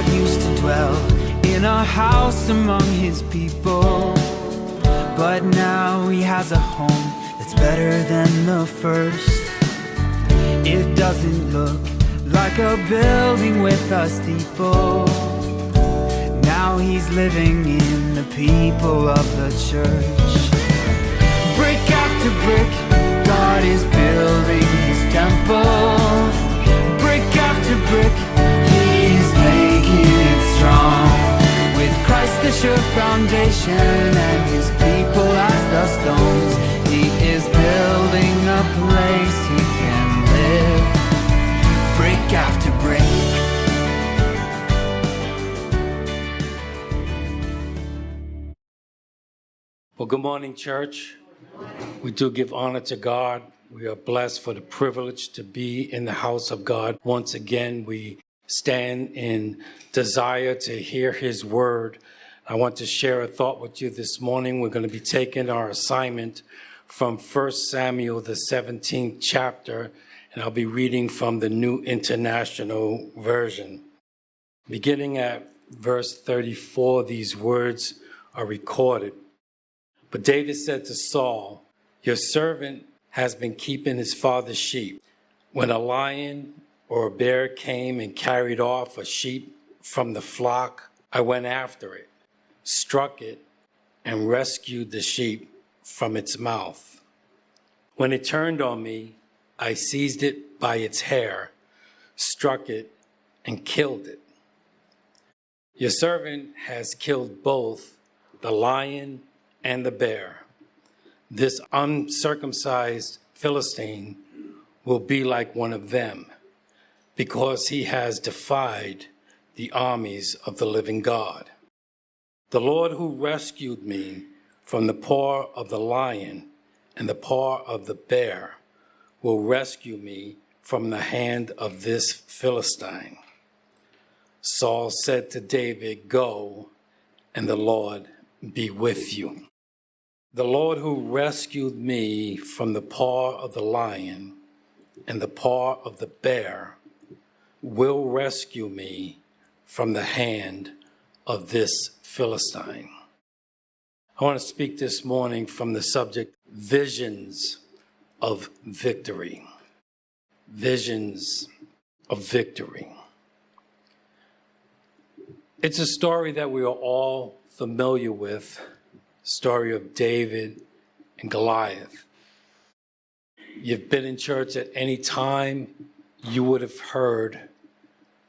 God used to dwell in a house among his people, but now he has a home that's better than the first. It doesn't look like a building with a steeple. Now he's living in the people of the church. Brick after brick, God is building his temple. Brick after brick, he's making it strong. With Christ the sure foundation and his people as the stones, he is building a place he can live. Brick after brick. Well, good morning, church. We do give honor to God. We are blessed for the privilege to be in the house of God. Once again, we stand in desire to hear his word. I want to share a thought with you this morning. We're going to be taking our assignment from 1 Samuel, the 17th chapter, and I'll be reading from the New International Version. Beginning at verse 34, these words are recorded. But David said to Saul, "Your servant has been keeping his father's sheep. When a lion or a bear came and carried off a sheep from the flock, I went after it, struck it, and rescued the sheep from its mouth. When it turned on me, I seized it by its hair, struck it, and killed it. Your servant has killed both the lion and the bear. This uncircumcised Philistine will be like one of them, because he has defied the armies of the living God. The Lord who rescued me from the paw of the lion and the paw of the bear will rescue me from the hand of this Philistine." Saul said to David, "Go, and the Lord be with you." The Lord who rescued me from the paw of the lion and the paw of the bear will rescue me from the hand of this Philistine. I want to speak this morning from the subject, visions of victory. Visions of victory. It's a story that we are all familiar with. Story of David and Goliath. You've been in church at any time, you would have heard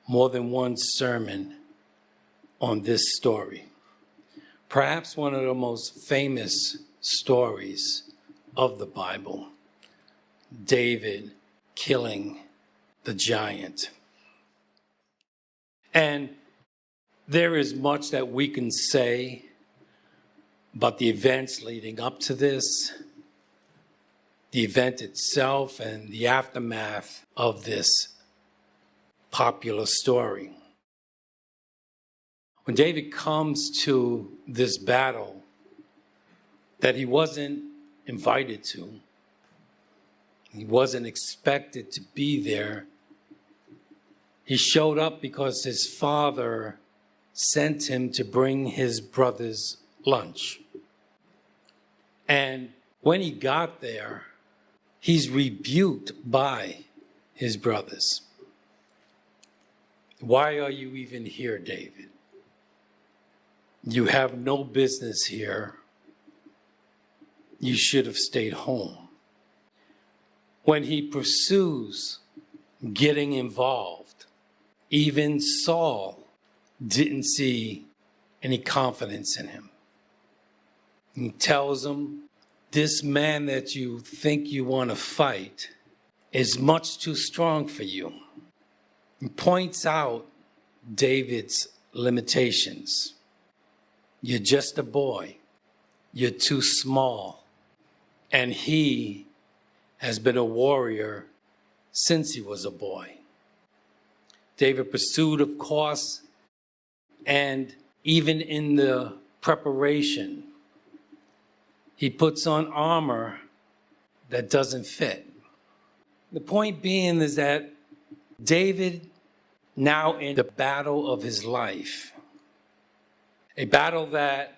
more than one sermon on this story. Perhaps one of the most famous stories of the Bible, David killing the giant. And there is much that we can say about the events leading up to this, the event itself, and the aftermath of this popular story. When David comes to this battle that he wasn't invited to, he wasn't expected to be there, he showed up because his father sent him to bring his brothers lunch. And when he got there, he's rebuked by his brothers. "Why are you even here, David? You have no business here. You should have stayed home." When he pursues getting involved, even Saul didn't see any confidence in him. He tells him, "This man that you think you want to fight is much too strong for you." He points out David's limitations. "You're just a boy. You're too small." And he has been a warrior since he was a boy. David pursued, of course, and even in the preparation, he puts on armor that doesn't fit. The point being is that David now in the battle of his life. A battle that,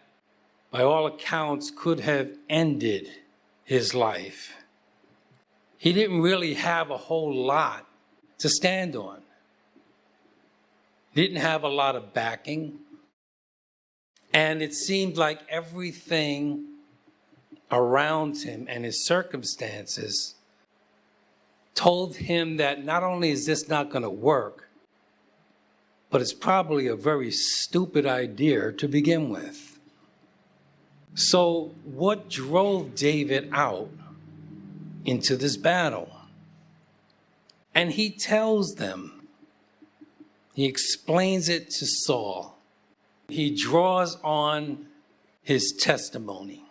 by all accounts, could have ended his life. He didn't really have a whole lot to stand on. Didn't have a lot of backing. And it seemed like everything around him and his circumstances told him that not only is this not going to work, but it's probably a very stupid idea to begin with. So what drove David out into this battle? And he tells them, he explains it to Saul. He draws on his testimony.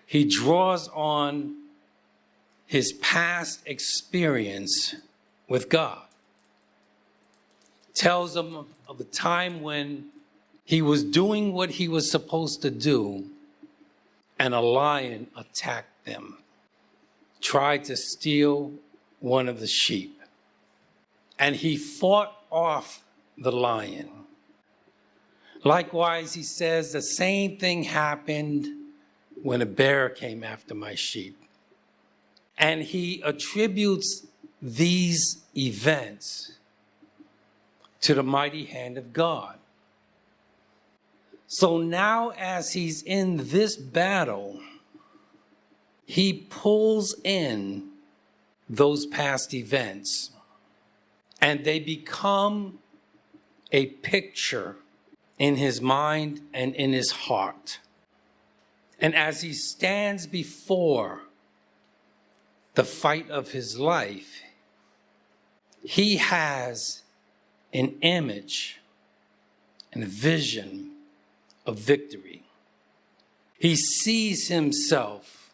He draws on his past experience with God. Tells him of a time when he was doing what he was supposed to do, and a lion attacked them, tried to steal one of the sheep. And he fought off the lion. Likewise, he says the same thing happened when a bear came after my sheep. And he attributes these events to the mighty hand of God. So now as he's in this battle, he pulls in those past events, and they become a picture in his mind and in his heart. And as he stands before the fight of his life, he has an image and a vision of victory. He sees himself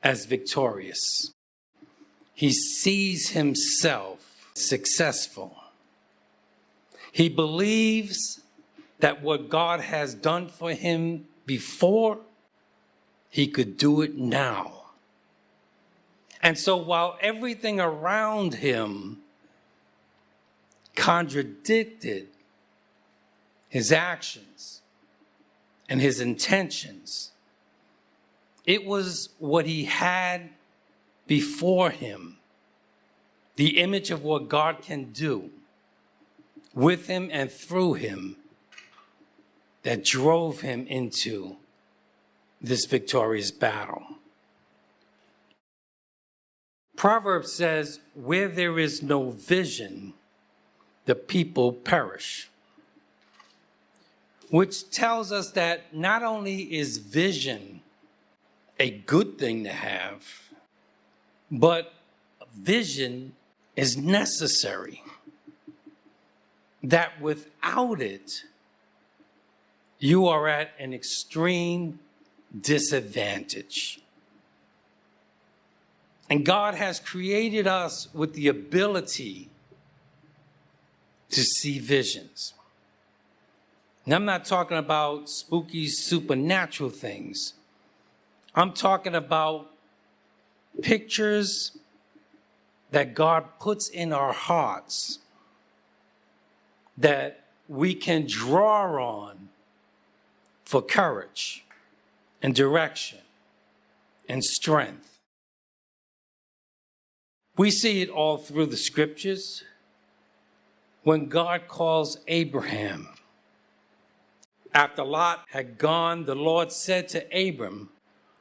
as victorious. He sees himself successful. He believes that what God has done for him before, he could do it now. And so while everything around him contradicted his actions and his intentions, it was what he had before him, the image of what God can do with him and through him, that drove him into this victorious battle. Proverbs says, where there is no vision, the people perish. Which tells us that not only is vision a good thing to have, but vision is necessary. That without it, you are at an extreme disadvantage. And God has created us with the ability to see visions. And I'm not talking about spooky, supernatural things. I'm talking about pictures that God puts in our hearts that we can draw on for courage and direction and strength. We see it all through the scriptures. When God calls Abraham, after Lot had gone, the Lord said to Abram,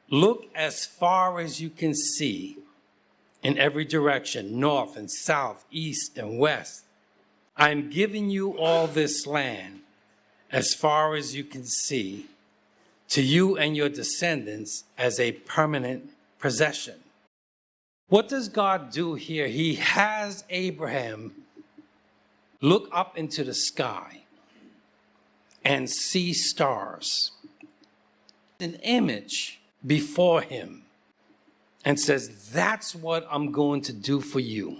look as far as you can see in every direction, north and south, east and west. I am giving you all this land as far as you can see, to you and your descendants as a permanent possession. What does God do here? He has Abraham look up into the sky and see stars, an image before him, and says, that's what I'm going to do for you.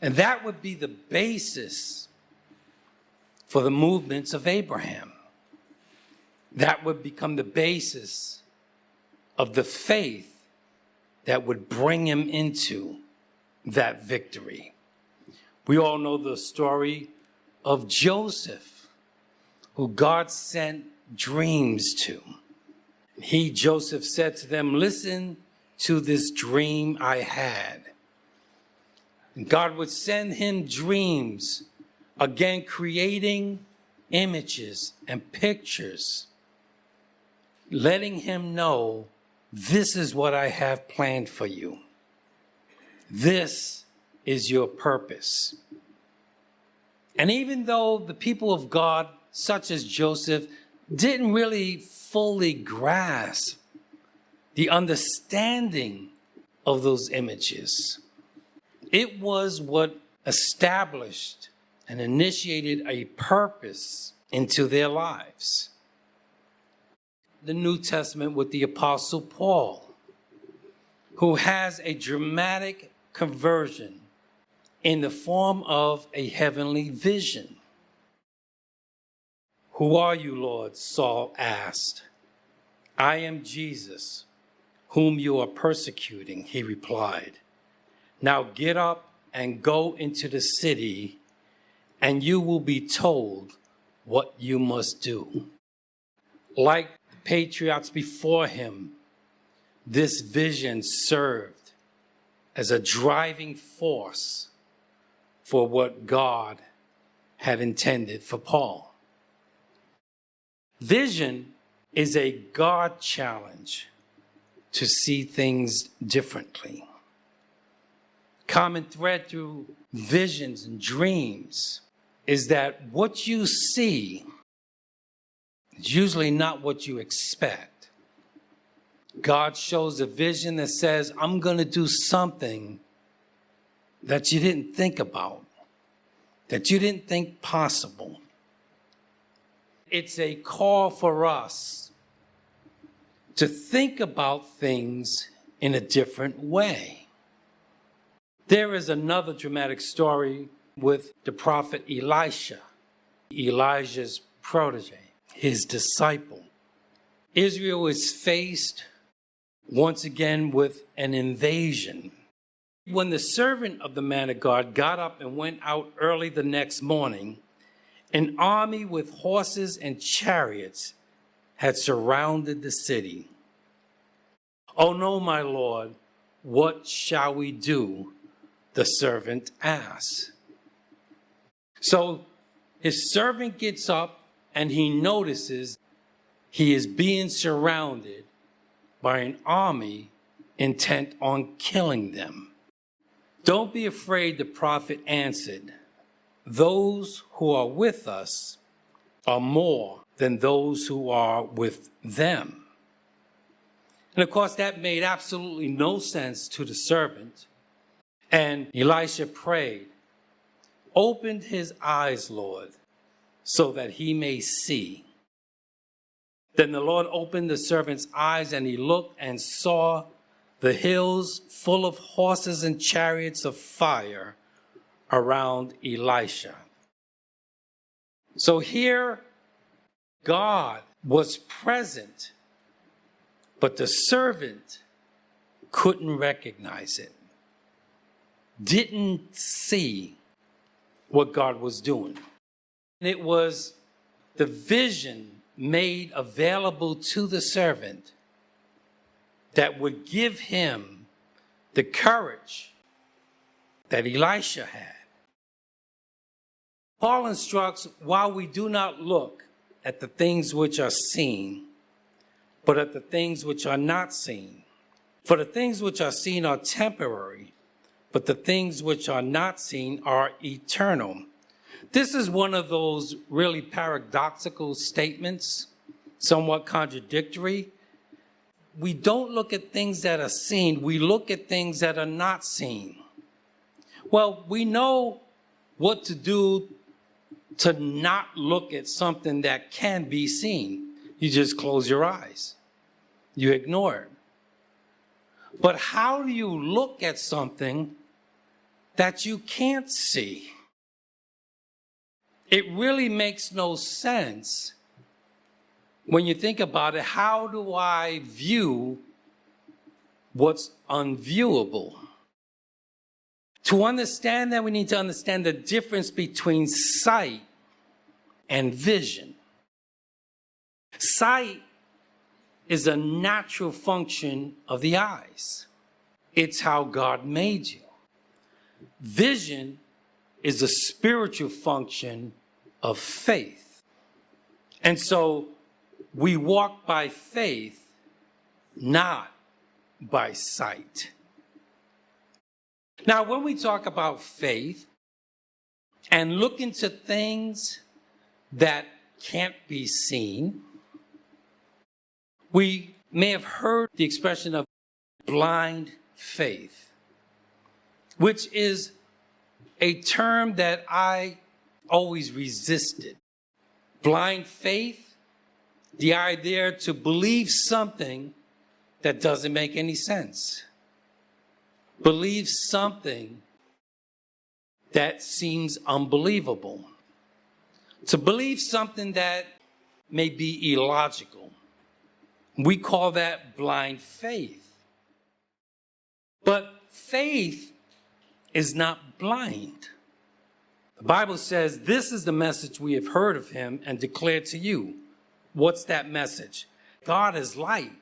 And that would be the basis for the movements of Abraham. That would become the basis of the faith that would bring him into that victory. We all know the story of Joseph, who God sent dreams to. Joseph, said to them, listen to this dream I had. And God would send him dreams, again creating images and pictures, letting him know, this is what I have planned for you. This is your purpose. And even though the people of God, such as Joseph, didn't really fully grasp the understanding of those images, it was what established and initiated a purpose into their lives. The New Testament with the Apostle Paul, who has a dramatic conversion in the form of a heavenly vision. Who are you, Lord? Saul asked. I am Jesus, whom you are persecuting, he replied. Now get up and go into the city, and you will be told what you must do. Like the patriarchs before him, this vision served as a driving force for what God had intended for Paul. Vision is a God challenge to see things differently. Common thread through visions and dreams is that what you see is usually not what you expect. God shows a vision that says, I'm going to do something that you didn't think about, that you didn't think possible. It's a call for us to think about things in a different way. There is another dramatic story with the prophet Elisha, Elijah's protege, his disciple. Israel is faced once again with an invasion. When the servant of the man of God got up and went out early the next morning, an army with horses and chariots had surrounded the city. Oh no, my Lord, what shall we do? The servant asked. So his servant gets up and he notices he is being surrounded by an army intent on killing them. Don't be afraid, the prophet answered. Those who are with us are more than those who are with them. And of course, that made absolutely no sense to the servant. And Elisha prayed, opened his eyes, Lord, so that he may see. Then the Lord opened the servant's eyes, and he looked and saw the hills full of horses and chariots of fire around Elisha. So here, God was present, but the servant couldn't recognize it, didn't see what God was doing. And it was the vision made available to the servant that would give him the courage that Elisha had. Paul instructs, while we do not look at the things which are seen, but at the things which are not seen. For the things which are seen are temporary, but the things which are not seen are eternal. This is one of those really paradoxical statements, somewhat contradictory. We don't look at things that are seen, we look at things that are not seen. Well, we know what to do to not look at something that can be seen. You just close your eyes. You ignore it. But how do you look at something that you can't see? It really makes no sense when you think about it. How do I view what's unviewable? To understand that, we need to understand the difference between sight and vision. Sight is a natural function of the eyes. It's how God made you. Vision is a spiritual function of faith. And so we walk by faith, not by sight. Now, when we talk about faith and look into things that can't be seen, we may have heard the expression of blind faith, which is a term that I always resisted. Blind faith, the idea to believe something that doesn't make any sense. Believe something that seems unbelievable. To believe something that may be illogical. We call that blind faith. But faith is not blind. The Bible says, this is the message we have heard of him and declared to you. What's that message? God is light.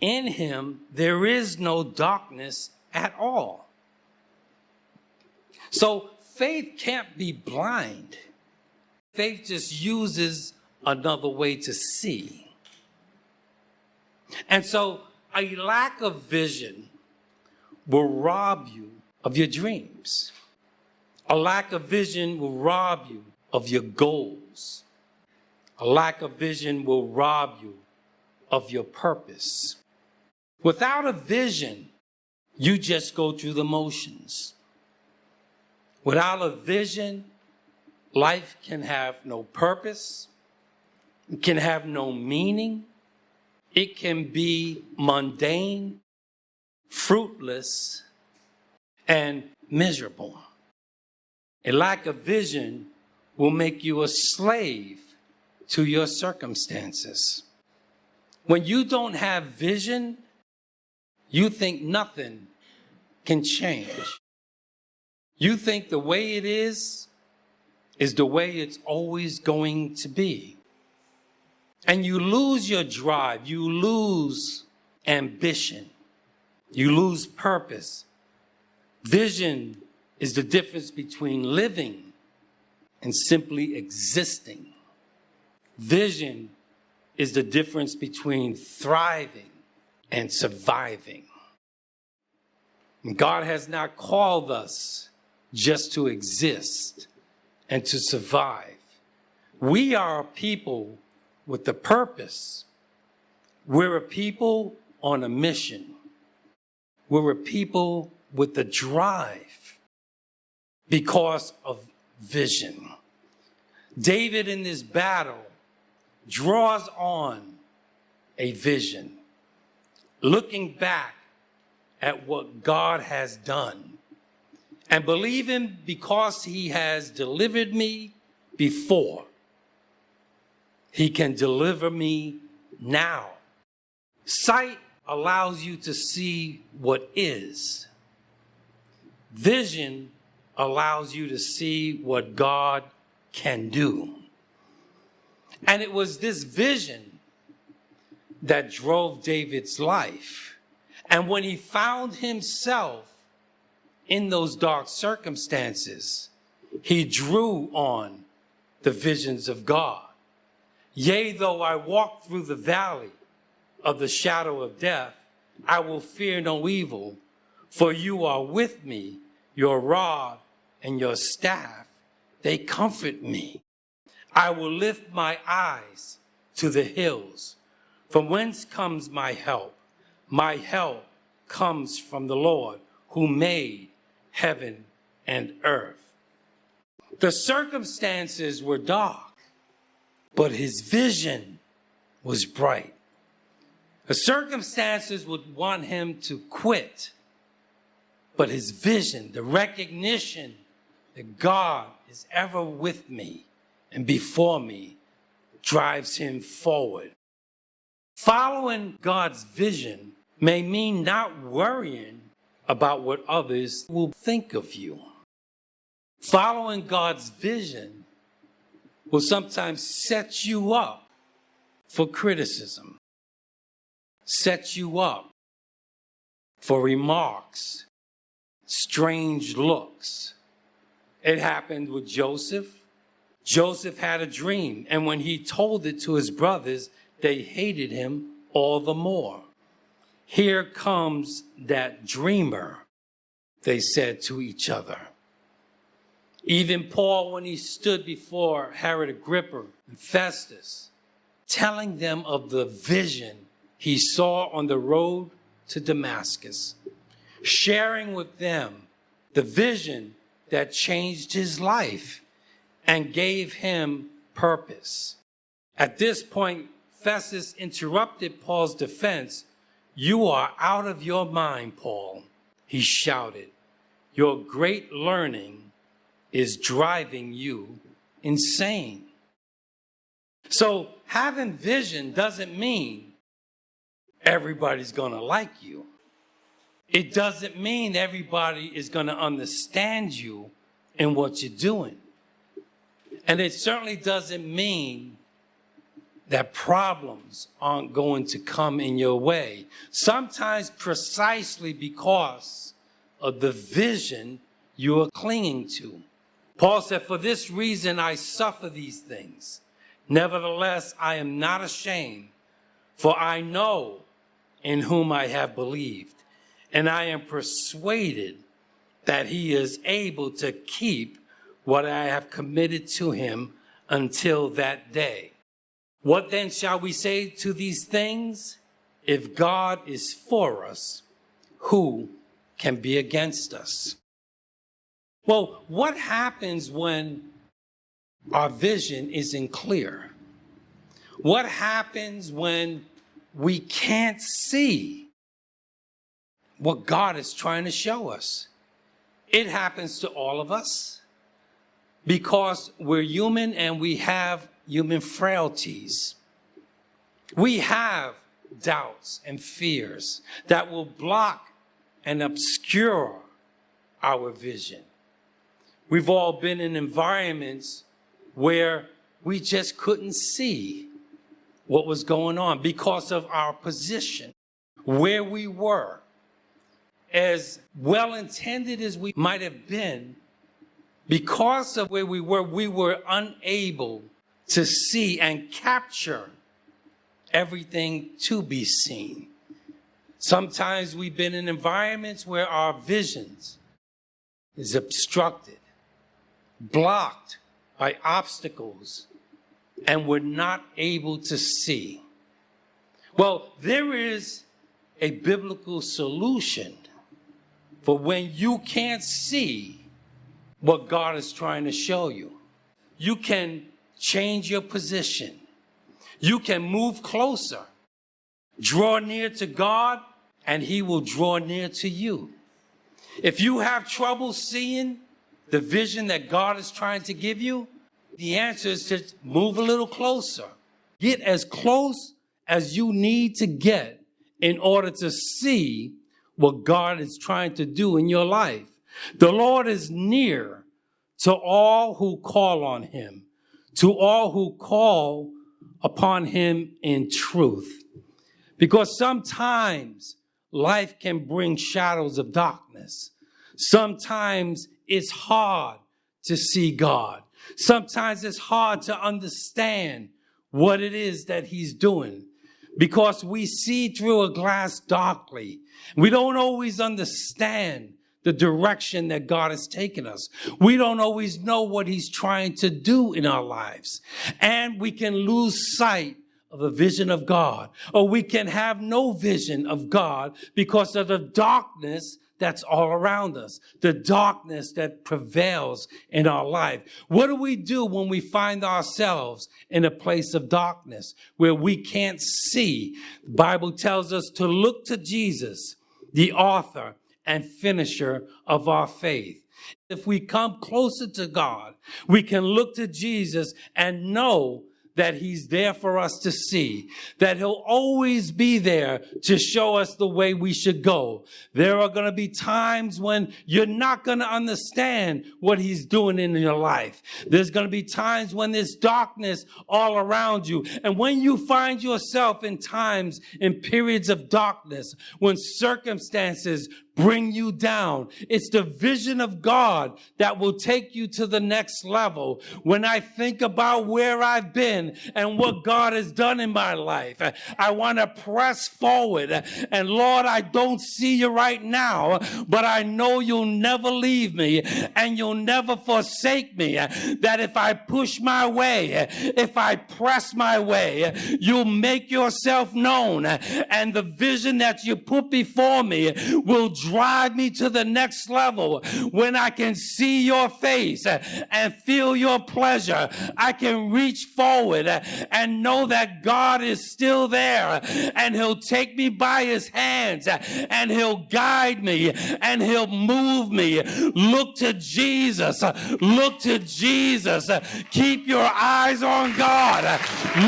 In him, there is no darkness at all. So faith can't be blind. Faith just uses another way to see. And so a lack of vision will rob you of your dreams. A lack of vision will rob you of your goals. A lack of vision will rob you of your purpose. Without a vision, you just go through the motions. Without a vision, life can have no purpose. It can have no meaning. It can be mundane, fruitless, and miserable. A lack of vision will make you a slave to your circumstances. When you don't have vision, you think nothing can change. You think the way it is the way it's always going to be. And you lose your drive, you lose ambition, you lose purpose. Vision is the difference between living and simply existing. Vision is the difference between thriving and surviving. God has not called us just to exist and to survive. We are a people with a purpose. We're a people on a mission. We're a people with a drive because of vision. David in this battle draws on a vision, looking back at what God has done and believing because he has delivered me before, he can deliver me now. Sight allows you to see what is. Vision allows you to see what God can do. And it was this vision that drove David's life. And when he found himself in those dark circumstances, he drew on the visions of God. Yea, though I walk through the valley of the shadow of death, I will fear no evil, for you are with me, your rod and your staff, they comfort me. I will lift my eyes to the hills. From whence comes my help? My help comes from the Lord who made heaven and earth. The circumstances were dark, but his vision was bright. The circumstances would want him to quit, but his vision, the recognition that God is ever with me and before me, drives him forward. Following God's vision may mean not worrying about what others will think of you. Following God's vision will sometimes set you up for criticism, set you up for remarks, strange looks. It happened with Joseph. Joseph had a dream, and when he told it to his brothers, they hated him all the more. Here comes that dreamer, they said to each other. Even Paul, when he stood before Herod Agrippa and Festus, telling them of the vision he saw on the road to Damascus, sharing with them the vision that changed his life and gave him purpose. At this point, Festus interrupted Paul's defense. "You are out of your mind, Paul," he shouted. "Your great learning is driving you insane." So having vision doesn't mean everybody's going to like you. It doesn't mean everybody is going to understand you in what you're doing. And it certainly doesn't mean that problems aren't going to come in your way. Sometimes precisely because of the vision you are clinging to. Paul said, "For this reason I suffer these things. Nevertheless, I am not ashamed, for I know in whom I have believed, and I am persuaded that he is able to keep what I have committed to him until that day. What then shall we say to these things? If God is for us, who can be against us?" Well, what happens when our vision isn't clear? What happens when we can't see what God is trying to show us? It happens to all of us because we're human and we have human frailties. We have doubts and fears that will block and obscure our vision. We've all been in environments where we just couldn't see what was going on because of our position, where we were. As well-intended as we might have been, because of where we were unable to see and capture everything to be seen. Sometimes we've been in environments where our visions is obstructed, blocked by obstacles, and we're not able to see. Well, there is a biblical solution for when you can't see what God is trying to show you. You can change your position. You can move closer. Draw near to God, and he will draw near to you. If you have trouble seeing the vision that God is trying to give you, the answer is to move a little closer. Get as close as you need to get in order to see what God is trying to do in your life. The Lord is near to all who call on him, to all who call upon him in truth. Because sometimes life can bring shadows of darkness. Sometimes it's hard to see God. Sometimes it's hard to understand what it is that he's doing because we see through a glass darkly. We don't always understand the direction that God has taken us. We don't always know what he's trying to do in our lives. And we can lose sight of the vision of God, or we can have no vision of God because of the darkness that's all around us, the darkness that prevails in our life. What do we do when we find ourselves in a place of darkness where we can't see? The Bible tells us to look to Jesus, the author and finisher of our faith. If we come closer to God, we can look to Jesus and know that he's there for us to see, that he'll always be there to show us the way we should go. There are going to be times when you're not going to understand what he's doing in your life. There's going to be times when there's darkness all around you. And when you find yourself in times, in periods of darkness, when circumstances bring you down, it's the vision of God that will take you to the next level. When I think about where I've been and what God has done in my life, I want to press forward. And Lord, I don't see you right now, but I know you'll never leave me and you'll never forsake me. That if I push my way, if I press my way, you'll make yourself known. And the vision that you put before me will drive me to the next level. When I can see your face and feel your pleasure, I can reach forward and know that God is still there, and he'll take me by his hands and he'll guide me and he'll move me. Look to Jesus. Look to Jesus. Keep your eyes on God.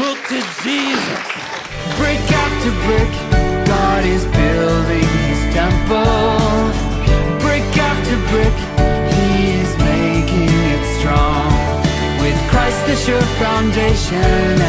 Look to Jesus. Brick after brick, God is building his temple. Brick after brick, he is making it strong. With Christ the sure foundation